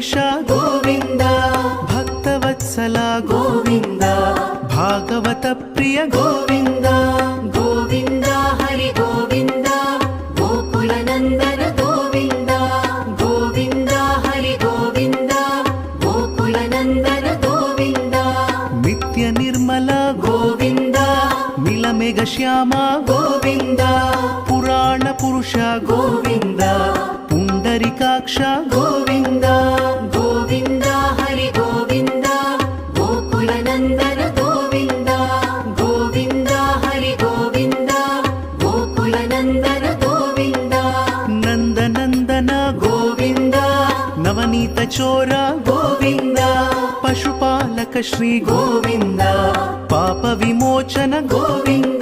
ವೆಂಕಟೇಶ ಗೋವಿಂದ, ಭಕ್ತವತ್ಸಲ ಗೋವಿಂದ, ಭಾಗವತ ಪ್ರಿಯ ಗೋವಿಂದ. ಗೋವಿಂದ ಹರಿ ಗೋವಿಂದ, ಗೋಕುಲ ನಂದನ ಗೋವಿಂದ. ಗೋವಿಂದ ಹರಿ ಗೋವಿಂದ, ಗೋಕುಲ ನಂದನ ಗೋವಿಂದ. ನಿತ್ಯ ನಿರ್ಮಲ ಗೋವಿಂದ, ಮಿಲಮೆಘ ಶ್ಯಾಮ ಗೋವಿಂದ. ಪುರಾಣ ಪುರುಷ ಗೋವಿಂದ, ಪುಂಡರಿಕಾಕ್ಷ ಗೋವಿಂದ. ಗೋವಿಂದ ಹರಿ ಗೋವಿಂದ, ಗೋಕುಲ ನಂದನ ಗೋವಿಂದ. ಗೋವಿಂದ ಹರಿ ಗೋವಿಂದ, ಗೋಕುಲ ನಂದನ ಗೋವಿಂದ. ನಂದನಂದನ ಗೋವಿಂದ, ನವನೀತ ಚೋರ ಗೋವಿಂದ. ಪಶುಪಾಲಕ ಶ್ರೀ ಗೋವಿಂದ, ಪಾಪ ವಿಮೋಚನ ಗೋವಿಂದ.